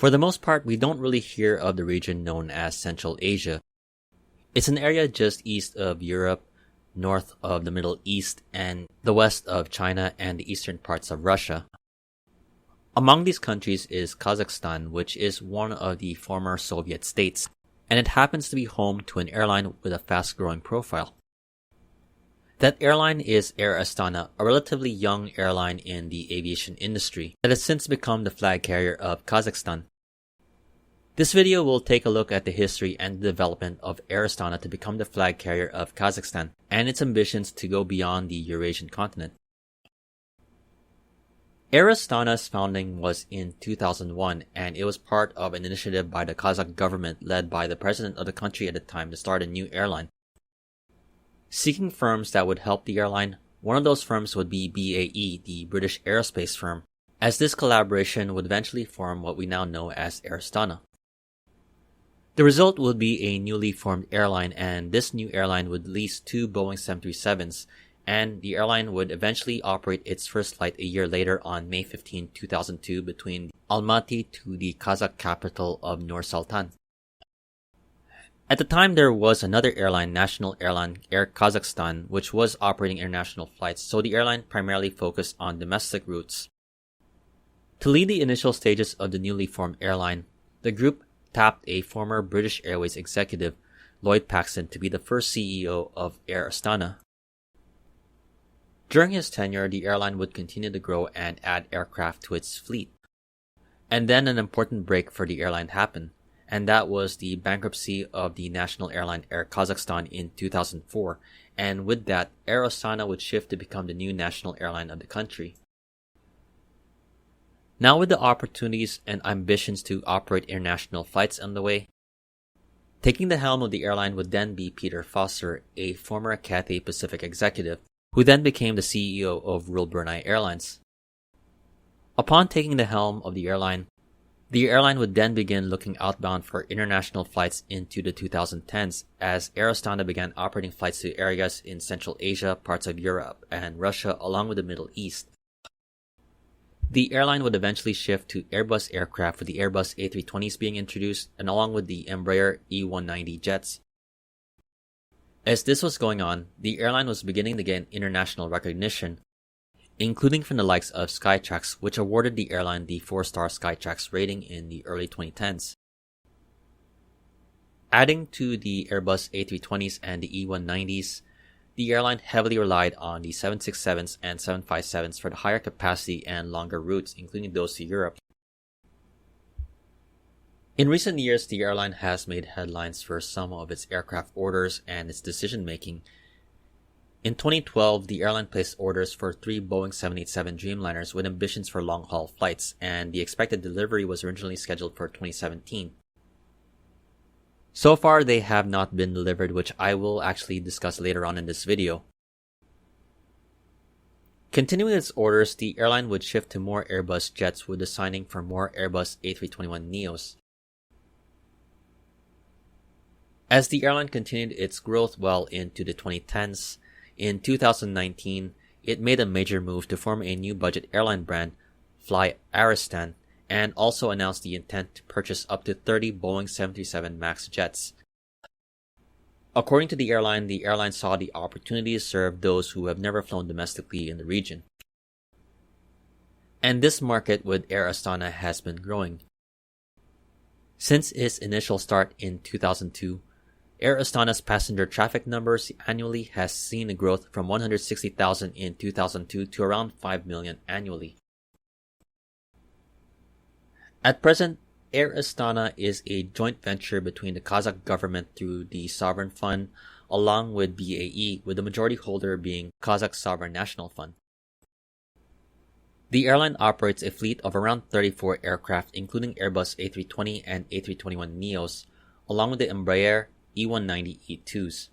For the most part, we don't really hear of the region known as Central Asia. It's an area just east of Europe, north of the Middle East, and the west of China and the eastern parts of Russia. Among these countries is Khazakstan, which is one of the former Soviet states, and it happens to be home to an airline with a fast-growing profile. That airline is Air Astana, a relatively young airline in the aviation industry that has since become the flag carrier of Kazakhstan. This video will take a look at the history and the development of Air Astana to become the flag carrier of Kazakhstan and its ambitions to go beyond the Eurasian continent. Air Astana's founding was in 2001, and it was part of an initiative by the Kazakh government led by the president of the country at the time to start a new airline. Seeking firms that would help the airline, one of those firms would be BAE, the British aerospace firm, as this collaboration would eventually form what we now know as Air Astana. The result would be a newly formed airline, and this new airline would lease 2 Boeing 737s, and the airline would eventually operate its first flight a year later on May 15, 2002 between Almaty to the Kazakh capital of Nur Sultan. At the time, there was another airline, national airline Air Khazakstan, which was operating international flights, so the airline primarily focused on domestic routes. To lead the initial stages of the newly formed airline, the group tapped a former British Airways executive, Lloyd Paxton, to be the first CEO of Air Astana. During his tenure, the airline would continue to grow and add aircraft to its fleet. And then an important break for the airline happened, and that was the bankruptcy of the national airline Air Kazakhstan in 2004, and with that, Air Astana would shift to become the new national airline of the country. Now with the opportunities and ambitions to operate international flights on the way, taking the helm of the airline would then be Peter Foster, a former Cathay Pacific executive, who then became the CEO of Royal Brunei Airlines. Upon taking the helm of the airline would then begin looking outbound for international flights into the 2010s as Air Astana began operating flights to areas in Central Asia, parts of Europe, and Russia along with the Middle East. The airline would eventually shift to Airbus aircraft with the Airbus A320s being introduced and along with the Embraer E190 jets. As this was going on, the airline was beginning to gain international recognition, including from the likes of Skytrax, which awarded the airline the 4-star Skytrax rating in the early 2010s. Adding to the Airbus A320s and the E190s, the airline heavily relied on the 767s and 757s for the higher capacity and longer routes, including those to Europe. In recent years, the airline has made headlines for some of its aircraft orders and its decision-making. In 2012, the airline placed orders for 3 Boeing 787 Dreamliners with ambitions for long-haul flights, and the expected delivery was originally scheduled for 2017. So far, they have not been delivered, which I will actually discuss later on in this video. Continuing its orders, the airline would shift to more Airbus jets with designing for more Airbus A321neos. As the airline continued its growth well into the 2010s, in 2019, it made a major move to form a new budget airline brand, Fly Aristan, and also announced the intent to purchase up to 30 Boeing 737 MAX jets. According to the airline saw the opportunity to serve those who have never flown domestically in the region. And this market with Air Astana has been growing. Since its initial start in 2002, Air Astana's passenger traffic numbers annually has seen a growth from 160,000 in 2002 to around 5 million annually. At present, Air Astana is a joint venture between the Kazakh government through the Sovereign Fund, along with BAE, with the majority holder being Kazakh Sovereign National Fund. The airline operates a fleet of around 34 aircraft, including Airbus A320 and A321neos, along with the Embraer E190 E2s.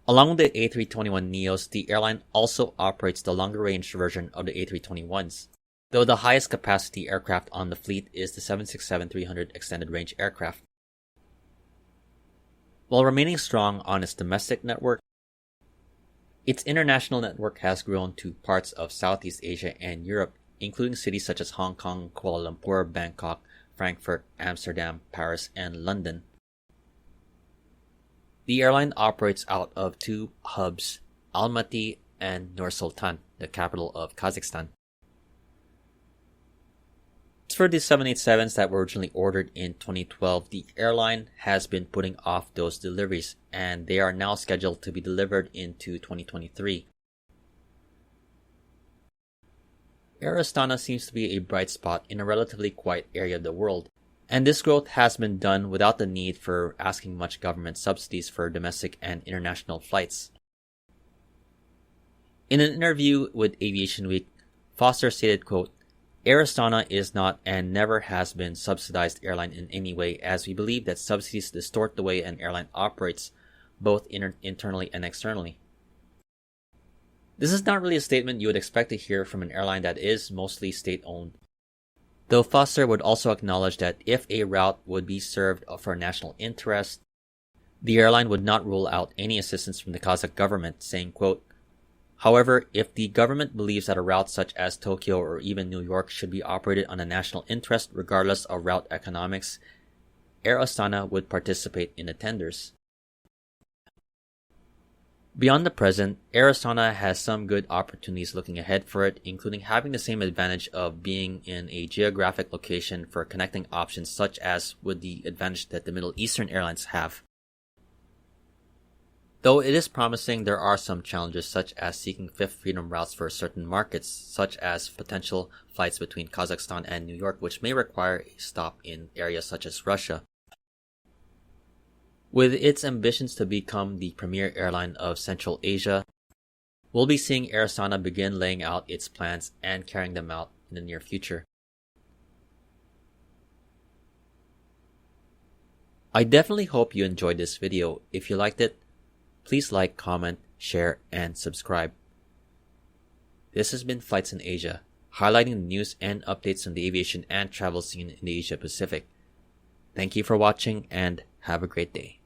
Along with the A321neos, the airline also operates the longer-range version of the A321s, though the highest capacity aircraft on the fleet is the 767-300 extended range aircraft. While remaining strong on its domestic network, its international network has grown to parts of Southeast Asia and Europe, including cities such as Hong Kong, Kuala Lumpur, Bangkok, Frankfurt, Amsterdam, Paris, and London. The airline operates out of two hubs, Almaty and Nur Sultan, the capital of Kazakhstan. As for the 787s that were originally ordered in 2012, the airline has been putting off those deliveries, and they are now scheduled to be delivered into 2023. Air Astana seems to be a bright spot in a relatively quiet area of the world, and this growth has been done without the need for asking much government subsidies for domestic and international flights. In an interview with Aviation Week, Foster stated, quote, "Air Astana is not and never has been subsidized airline in any way, as we believe that subsidies distort the way an airline operates, both internally and externally." This is not really a statement you would expect to hear from an airline that is mostly state-owned. Though Foster would also acknowledge that if a route would be served for national interest, the airline would not rule out any assistance from the Kazakh government, saying, quote, "However, if the government believes that a route such as Tokyo or even New York should be operated on a national interest regardless of route economics, Air Astana would participate in the tenders." Beyond the present, Air Astana has some good opportunities looking ahead for it, including having the same advantage of being in a geographic location for connecting options such as with the advantage that the Middle Eastern airlines have. Though it is promising, there are some challenges such as seeking fifth freedom routes for certain markets, such as potential flights between Kazakhstan and New York, which may require a stop in areas such as Russia. With its ambitions to become the premier airline of Central Asia, we'll be seeing Air Astana begin laying out its plans and carrying them out in the near future. I definitely hope you enjoyed this video. If you liked it, please like, comment, share, and subscribe. This has been Flights in Asia, highlighting the news and updates on the aviation and travel scene in the Asia Pacific. Thank you for watching and have a great day.